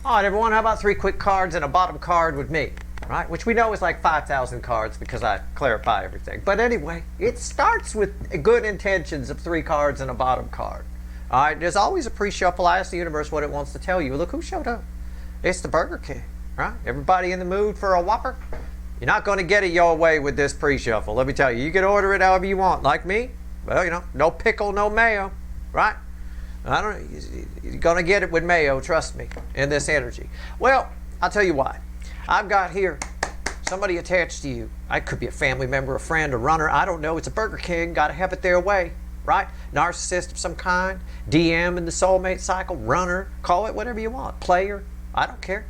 All right, everyone, how about 3 quick cards and a bottom card with me? Right? Which we know is like 5,000 cards because I clarify everything. But anyway, it starts with good intentions of 3 cards and a bottom card. All right, there's always a pre-shuffle. I ask the universe what it wants to tell you. Look who showed up. It's the Burger King, right? Everybody in the mood for a Whopper? You're not going to get it your way with this pre-shuffle. Let me tell you, you can order it however you want. Like me, well, you know, no pickle, no mayo, right? I don't. You're gonna get it with mayo, trust me, in this energy. Well, I'll tell you why. I've got here somebody attached to you. I could be a family member, a friend, a runner. I don't know. It's a Burger King. Got to have it their way, right? Narcissist of some kind, DM in the soulmate cycle, runner. Call it whatever you want. Player. I don't care.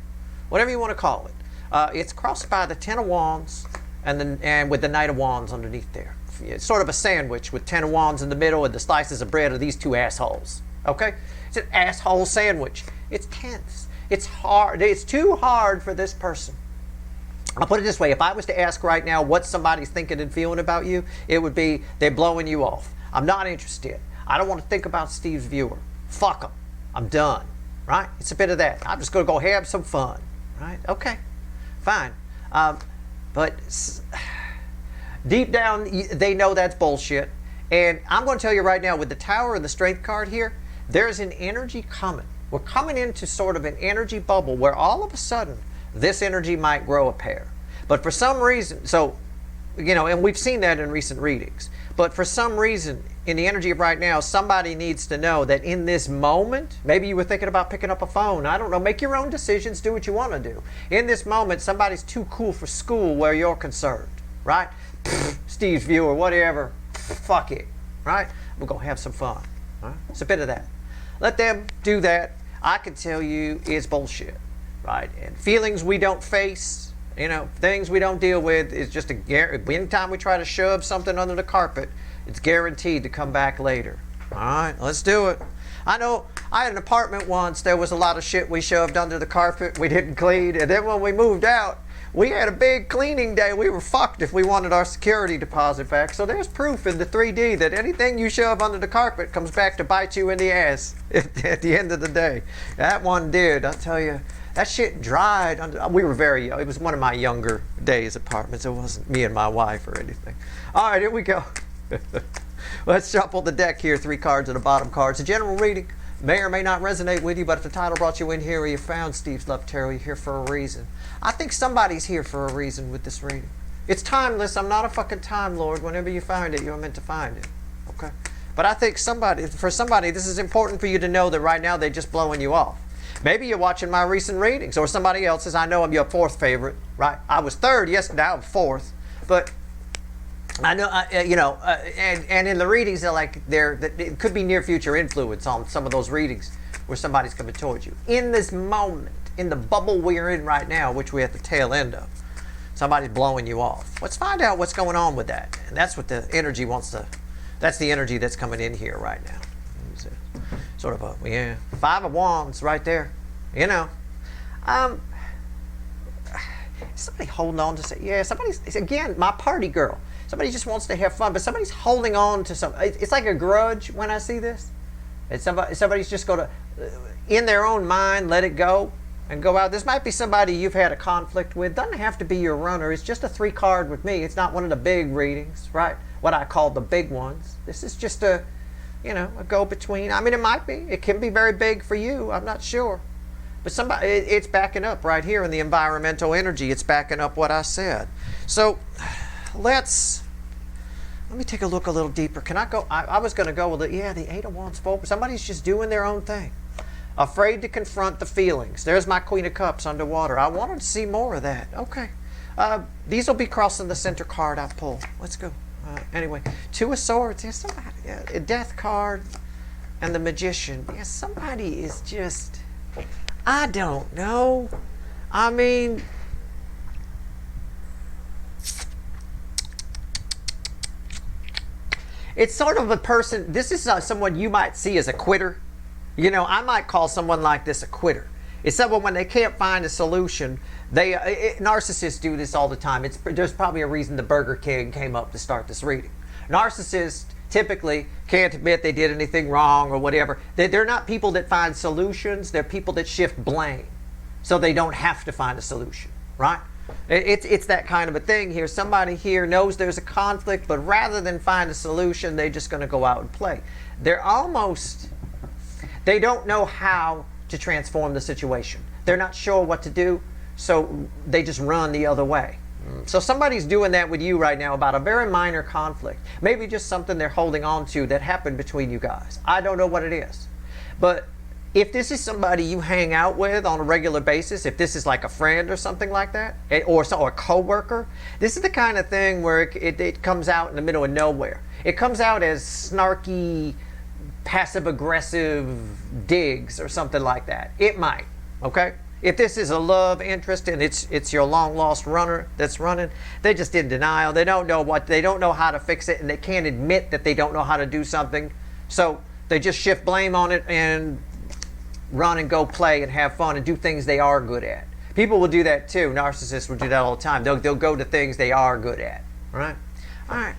Whatever you want to call it. It's crossed by the Ten of Wands and with the Knight of Wands underneath there. It's sort of a sandwich with 10 of Wands in the middle and the slices of bread of these 2 assholes. Okay? It's an asshole sandwich. It's tense. It's hard. It's too hard for this person. I'll put it this way. If I was to ask right now what somebody's thinking and feeling about you, it would be they're blowing you off. I'm not interested. I don't want to think about Steve's viewer. Fuck them. I'm done. Right? It's a bit of that. I'm just going to go have some fun. Right? Okay. Fine. But deep down, they know that's bullshit. And I'm going to tell you right now, with the Tower and the Strength card here, there's an energy coming. We're coming into sort of an energy bubble where all of a sudden this energy might grow a pair. But for some reason, so, you know, and we've seen that in recent readings. But for some reason, in the energy of right now, somebody needs to know that in this moment, maybe you were thinking about picking up a phone. I don't know. Make your own decisions. Do what you want to do. In this moment, somebody's too cool for school where you're concerned. Right? Steve's viewer, whatever. Fuck it. Right? We're going to have some fun. Right? It's a bit of that. Let them do that. I can tell you it's bullshit. Right? And feelings we don't face, you know, things we don't deal with is just a guarantee. Anytime we try to shove something under the carpet, it's guaranteed to come back later. All right, let's do it. I know I had an apartment once. There was a lot of shit we shoved under the carpet. We didn't clean. And then when we moved out, we had a big cleaning day. We were fucked if we wanted our security deposit back. So there's proof in the 3D that anything you shove under the carpet comes back to bite you in the ass at the end of the day. That one did, I'll tell you. That shit dried. We were very young. It was one of my younger days apartments. It wasn't me and my wife or anything. All right, here we go. Let's shuffle the deck here. 3 cards and a bottom card. It's a general reading. May or may not resonate with you, but if the title brought you in here or you found Steve's Love Tarot, you're here for a reason. I think somebody's here for a reason with this reading. It's timeless. I'm not a fucking time lord. Whenever you find it, you're meant to find it. Okay? But I think for somebody, this is important for you to know that right now they're just blowing you off. Maybe you're watching my recent readings or somebody else's. I know I'm your 4th favorite, right? I was 3rd yesterday. I'm 4th. But I know, and in the readings, it could be near future influence on some of those readings where somebody's coming towards you. In this moment, in the bubble we're in right now, which we're at the tail end of, somebody's blowing you off. Let's find out what's going on with that. And that's what the energy wants to, that's the energy that's coming in here right now. Sort of a, 5 of Wands right there, you know. Somebody holding on to say, somebody's, again, my party girl. Somebody just wants to have fun, but somebody's holding on to something. It's like a grudge when I see this. It's somebody's just going to, in their own mind, let it go and go out. This might be somebody you've had a conflict with. Doesn't have to be your runner. It's just a 3 card with me. It's not one of the big readings, right? What I call the big ones. This is just a go-between. I mean, it might be. It can be very big for you. I'm not sure. But it's backing up right here in the environmental energy. It's backing up what I said. So let me take a look a little deeper. Can I go? I was going to go with the 8 of Wands forward. Somebody's just doing their own thing. Afraid to confront the feelings. There's my Queen of Cups underwater. I wanted to see more of that. Okay. These will be crossing the center card I pull. Let's go. Anyway, 2 of Swords. There's somebody, a Death card and the Magician. Yeah, somebody is just, I don't know. I mean, it's sort of a person, this is someone you might see as a quitter. You know, I might call someone like this a quitter. It's someone when they can't find a solution, narcissists do this all the time. There's probably a reason the Burger King came up to start this reading. Narcissists typically can't admit they did anything wrong or whatever. They're not people that find solutions. They're people that shift blame. so they don't have to find a solution, right? It's that kind of a thing here. Somebody here knows there's a conflict, but rather than find a solution, they're just going to go out and play. They don't know how to transform the situation. They're not sure what to do, so they just run the other way. So somebody's doing that with you right now about a very minor conflict. Maybe just something they're holding on to that happened between you guys. I don't know what it is. But if this is somebody you hang out with on a regular basis, if this is like a friend or something like that, or a coworker, this is the kind of thing where it comes out in the middle of nowhere. It comes out as snarky, passive-aggressive digs or something like that. It might, okay? If this is a love interest and it's your long-lost runner that's running, they're just in denial. They don't know how to fix it, and they can't admit that they don't know how to do something. So they just shift blame on it and run and go play and have fun and do things they are good at. People will do that too. Narcissists will do that all the time. They'll go to things they are good at. Right? All right.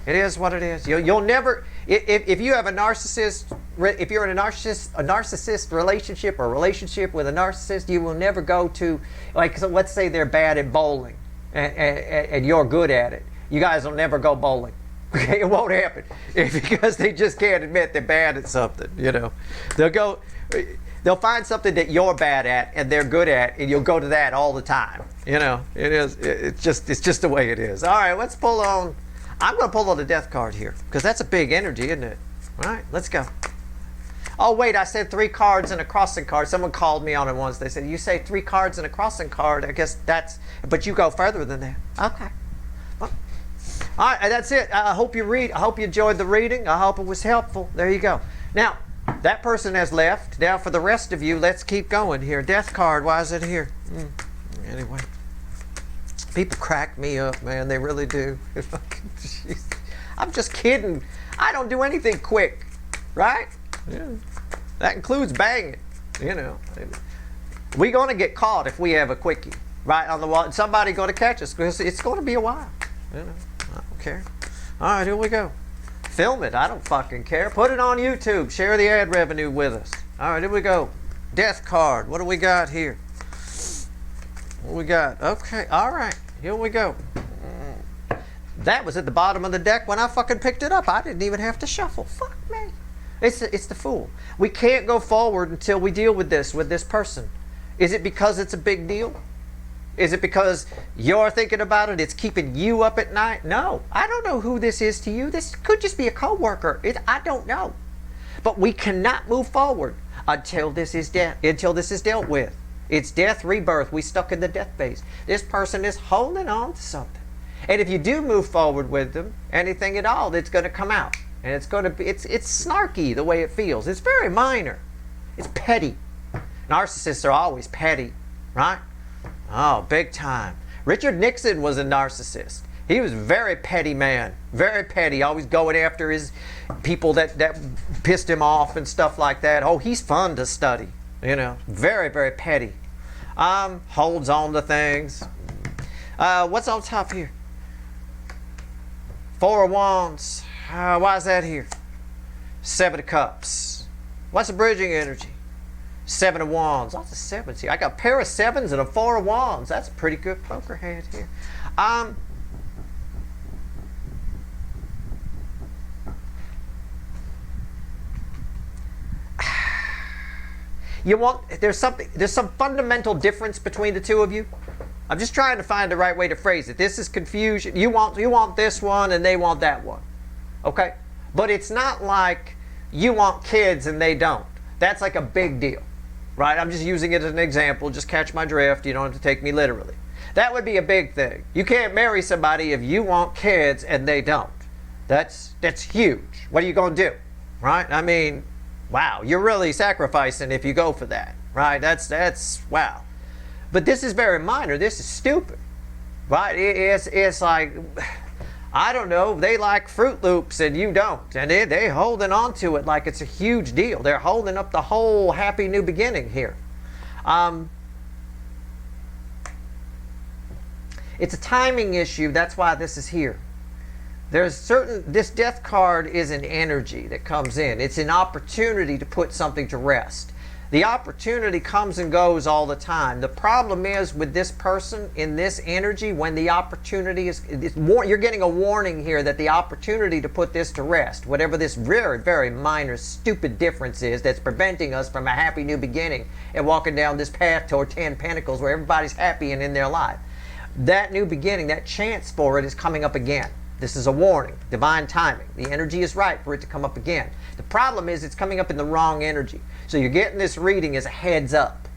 It is what it is. You'll never, if you have a narcissist, if you're in a narcissist relationship or a relationship with a narcissist, you will never go to, like, so let's say they're bad at bowling and you're good at it. You guys will never go bowling. Okay, it won't happen because they just can't admit they're bad at something. You know, they'll find something that you're bad at and they're good at, and you'll go to that all the time. You know, it's just the way it is. All right, let's pull on. I'm going to pull on the death card here because that's a big energy, isn't it? All right, let's go. Oh, wait, I said 3 cards and a crossing card. Someone called me on it once. They said, you say 3 cards and a crossing card. I guess that's, but you go further than that. Okay. Well, all right, that's it. I hope you enjoyed the reading. I hope it was helpful. There you go. Now, that person has left. Now, for the rest of you, let's keep going here. Death card, why is it here? Anyway. People crack me up, man. They really do. I'm just kidding. I don't do anything quick, right? Yeah. That includes banging. You know, we're going to get caught if we have a quickie right on the wall. Somebody going to catch us because it's going to be a while. You know, I don't care. All right, here we go. Film it. I don't fucking care. Put it on YouTube. Share the ad revenue with us. All right, here we go. Death card. What do we got here? What we got? Okay. All right. Here we go. That was at the bottom of the deck when I fucking picked it up. I didn't even have to shuffle. Fuck me. It's the Fool. We can't go forward until we deal with this person. Is it because it's a big deal? Is it because you're thinking about it? It's keeping you up at night? No. I don't know who this is to you. This could just be a coworker. I don't know. But we cannot move forward until this is dealt with. It's death, rebirth. We stuck in the death phase. This person is holding on to something. And if you do move forward with them, anything at all, it's going to come out. And it's going to be, it's snarky the way it feels. It's very minor. It's petty. Narcissists are always petty, right? Oh, big time. Richard Nixon was a narcissist. He was a very petty man. Very petty. Always going after his people that pissed him off and stuff like that. Oh, he's fun to study. You know, very, very petty. Holds on to things. What's on top here? 4 of Wands. Why is that here? 7 of Cups. What's the bridging energy? 7 of Wands. Lots of 7s here. I got a pair of 7s and a 4 of Wands. That's a pretty good poker hand here. There's some fundamental difference between the two of you. I'm just trying to find the right way to phrase it. This is confusion. You want this one and they want that one. Okay? But it's not like you want kids and they don't. That's like a big deal. Right? I'm just using it as an example. Just catch my drift. You don't have to take me literally. That would be a big thing. You can't marry somebody if you want kids and they don't. That's huge. What are you going to do? Right? I mean, wow, you're really sacrificing if you go for that, right? That's wow. But this is very minor. This is stupid, right? It's like, I don't know, they like Fruit Loops and you don't. And they're holding on to it like it's a huge deal. They're holding up the whole happy new beginning here. It's a timing issue. That's why this is here. This death card is an energy that comes in. It's an opportunity to put something to rest. The opportunity comes and goes all the time. The problem is with this person in this energy, when the opportunity you're getting a warning here that the opportunity to put this to rest, whatever this very, very minor, stupid difference is that's preventing us from a happy new beginning and walking down this path toward 10 Pentacles where everybody's happy and in their life. That new beginning, that chance for it is coming up again. This is a warning, divine timing. The energy is right for it to come up again. The problem is it's coming up in the wrong energy. So you're getting this reading as a heads up.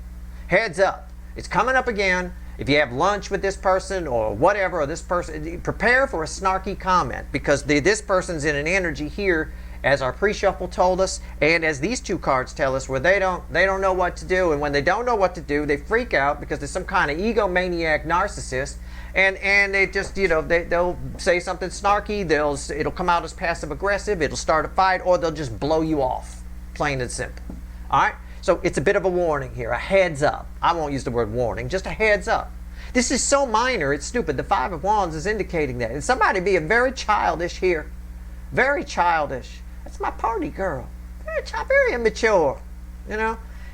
Heads up. It's coming up again. If you have lunch with this person or whatever, or this person, prepare for a snarky comment because this person's in an energy here, as our pre-shuffle told us, and as these two cards tell us, where they don't know what to do, and when they don't know what to do, they freak out because there's some kind of egomaniac narcissist. And they just, they'll say something snarky, it'll come out as passive aggressive, it'll start a fight, or they'll just blow you off, plain and simple. All right? So it's a bit of a warning here, a heads up. I won't use the word warning, just a heads up. This is so minor, it's stupid. The Five of Wands is indicating that. And somebody being very childish here. Very childish. That's my party girl. Very immature,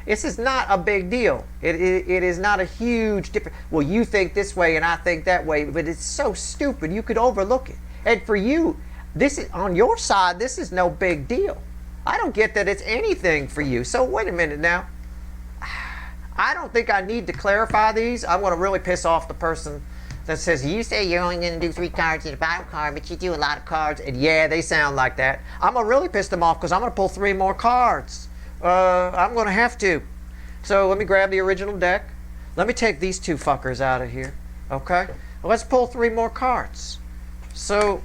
This is not a big deal. It is not a huge difference. Well, you think this way and I think that way, but it's so stupid you could overlook it. And for you, this is on your side, this is no big deal. I don't get that it's anything for you. So wait a minute now. I don't think I need to clarify these. I'm going to really piss off the person that says, you say you're only going to do 3 cards in a bottom card, but you do a lot of cards. And yeah, they sound like that. I'm going to really piss them off because I'm going to pull 3 more cards. I'm going to have to. So let me grab the original deck. Let me take these 2 fuckers out of here. Okay? Well, let's pull 3 more cards. So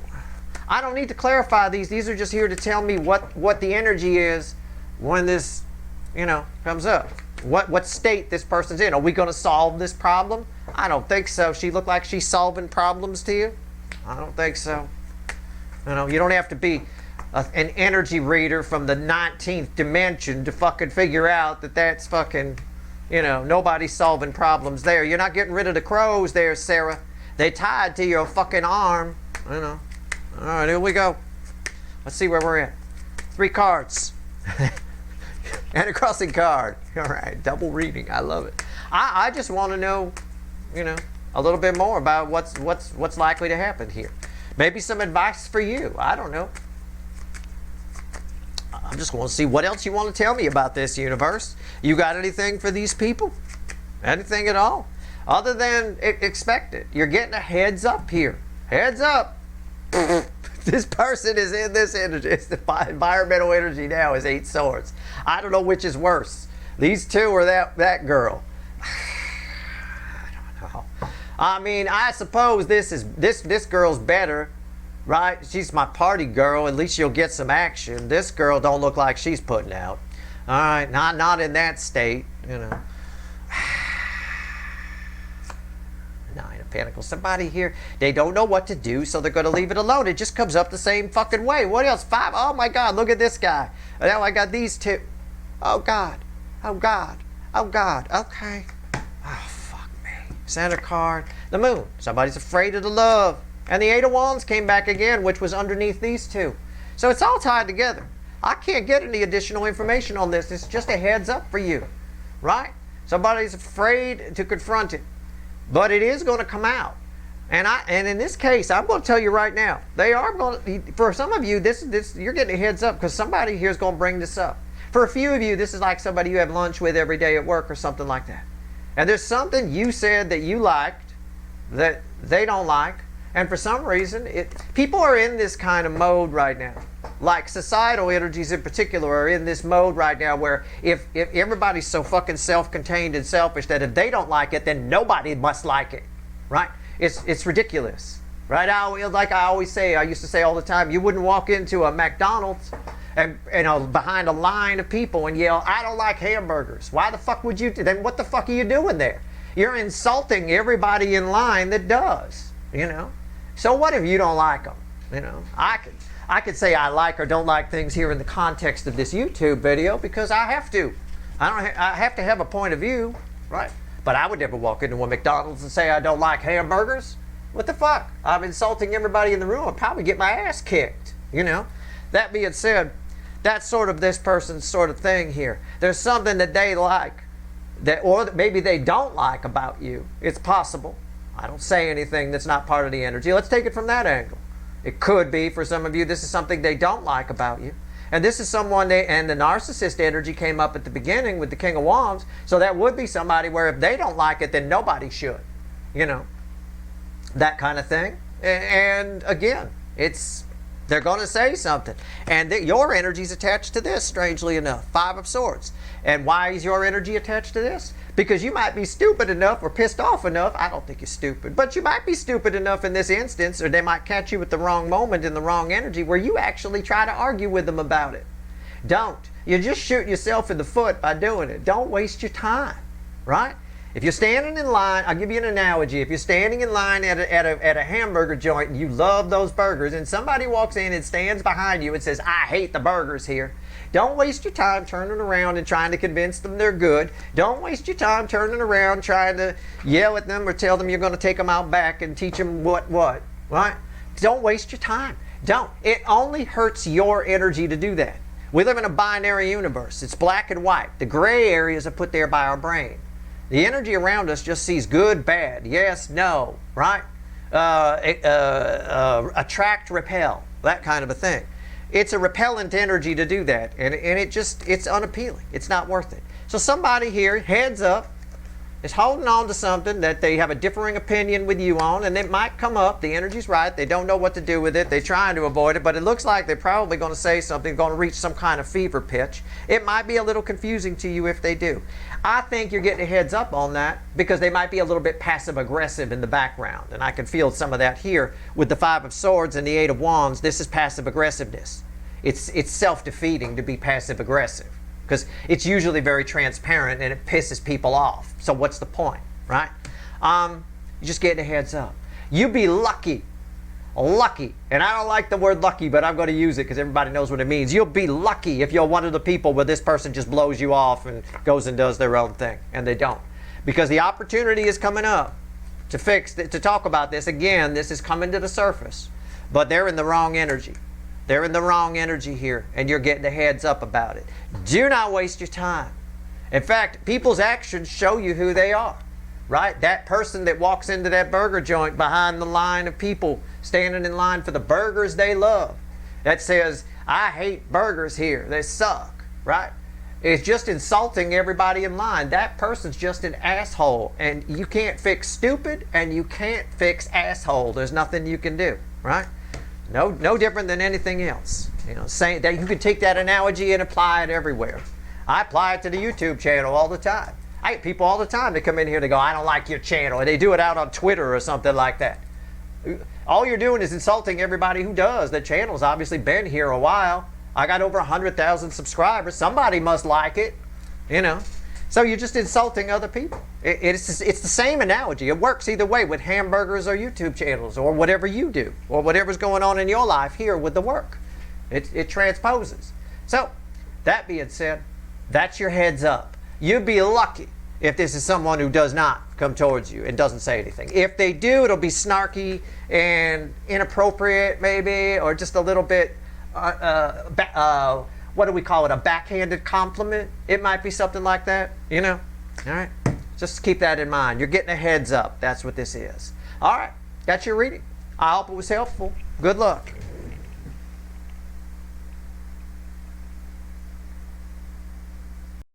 I don't need to clarify these. These are just here to tell me what the energy is when this, comes up. What state this person's in. Are we going to solve this problem? I don't think so. She look like she's solving problems to you? I don't think so. You don't have to be an energy reader from the 19th dimension to fucking figure out that that's fucking, nobody's solving problems there. You're not getting rid of the crows there, Sarah. They tied to your fucking arm, All right, here we go. Let's see where we're at. 3 cards. And a crossing card. All right, double reading. I love it. I just want to know, a little bit more about what's likely to happen here. Maybe some advice for you. I don't know. I'm just going to see what else you want to tell me about this universe. You got anything for these people? Anything at all? Other than expect it. You're getting a heads up here. Heads up. This person is in this energy. It's the environmental energy now is 8 swords. I don't know which is worse. These 2 or that girl. I don't know. I mean, I suppose this girl's better. Right? She's my party girl. At least you'll get some action. This girl don't look like she's putting out. All right, not in that state, 9 of Pentacles. Somebody here, they don't know what to do, so they're going to leave it alone. It just comes up the same fucking way. What else? 5. Oh my God, look at this guy. Now I got these 2. Oh God. Oh God. Oh God. Okay. Oh fuck me. Center card. The Moon. Somebody's afraid of the love. And the 8 of Wands came back again, which was underneath these 2. So it's all tied together. I can't get any additional information on this. It's just a heads up for you. Right? Somebody's afraid to confront it. But it is going to come out. And in this case, I'm going to tell you right now, they are going to, for some of you, this you're getting a heads up because somebody here is going to bring this up. For a few of you, this is like somebody you have lunch with every day at work or something like that. And there's something you said that you liked that they don't like. And for some reason, people are in this kind of mode right now. Like societal energies in particular are in this mode right now where if everybody's so fucking self-contained and selfish that if they don't like it, then nobody must like it. Right? It's ridiculous. Right? Like I always say, I used to say all the time, you wouldn't walk into a McDonald's and behind a line of people and yell, I don't like hamburgers. Why the fuck would you do? Then what the fuck are you doing there? You're insulting everybody in line that does. So what if you don't like them? I could say I like or don't like things here in the context of this YouTube video because I have to. I have to have a point of view, right? But I would never walk into a McDonald's and say I don't like hamburgers. What the fuck? I'm insulting everybody in the room. I'll probably get my ass kicked, That being said, That's sort of this person's sort of thing here. There's something that they like, or maybe they don't like about you. It's possible. I don't say anything that's not part of the energy. Let's take it from that angle. It could be, for some of you, this is something they don't like about you. And this is someone, and the narcissist energy came up at the beginning with the King of Wands. So that would be somebody where if they don't like it, then nobody should. You know, that kind of thing. And again, they're going to say something. And your energy is attached to this, strangely enough. 5 of Swords. And why is your energy attached to this? Because you might be stupid enough or pissed off enough. I don't think you're stupid. But you might be stupid enough in this instance, or they might catch you at the wrong moment in the wrong energy where you actually try to argue with them about it. Don't. You just shoot yourself in the foot by doing it. Don't waste your time. Right? If you're standing in line, I'll give you an analogy. If you're standing in line at a hamburger joint and you love those burgers, and somebody walks in and stands behind you and says, I hate the burgers here. Don't waste your time turning around and trying to convince them they're good. Don't waste your time turning around trying to yell at them or tell them you're going to take them out back and teach them what, right? Don't waste your time. Don't. It only hurts your energy to do that. We live in a binary universe. It's black and white. The gray areas are put there by our brain. The energy around us just sees good, bad, yes, no, right? Attract, repel, that kind of a thing. It's a repellent energy to do that, and it's unappealing. It's not worth it. So somebody here, heads up, is holding on to something that they have a differing opinion with you on, and it might come up. The energy's right. They don't know what to do with it. They're trying to avoid it, but it looks like they're probably going to say something, going to reach some kind of fever pitch. It might be a little confusing to you if they do. I think you're getting a heads up on that because they might be a little bit passive-aggressive in the background, and I can feel some of that here with the 5 of Swords and the 8 of Wands. This is passive-aggressiveness. It's self-defeating to be passive-aggressive, because it's usually very transparent and it pisses people off. So what's the point, right? You're just getting a heads up. You be lucky. Lucky. And I don't like the word lucky, but I'm going to use it because everybody knows what it means. You'll be lucky if you're one of the people where this person just blows you off and goes and does their own thing, and they don't. Because the opportunity is coming up to talk about this. Again, this is coming to the surface, but they're in the wrong energy. They're in the wrong energy here, and you're getting a heads up about it. Do not waste your time. In fact, people's actions show you who they are, right? That person that walks into that burger joint behind the line of people standing in line for the burgers they love, that says, I hate burgers here, they suck, right? It's just insulting everybody in line. That person's just an asshole, and you can't fix stupid, and you can't fix asshole. There's nothing you can do, right? No different than anything else. You know, saying that you can take that analogy and apply it everywhere. I apply it to the YouTube channel all the time. I get people all the time that come in here to go, I don't like your channel, and they do it out on Twitter or something like that. All you're doing is insulting everybody who does. The channel's obviously been here a while. I got over 100,000 subscribers. Somebody must like it, you know. So you're just insulting other people. It's the same analogy. It works either way with hamburgers or YouTube channels or whatever you do or whatever's going on in your life here with the work. It transposes. So that being said, that's your heads up. You'd be lucky if this is someone who does not come towards you and doesn't say anything. If they do, it'll be snarky and inappropriate maybe, or just a little bit, what do we call it, a backhanded compliment? It might be something like that, you know? All right, just keep that in mind. You're getting a heads up. That's what this is. All right, that's your reading. I hope it was helpful. Good luck.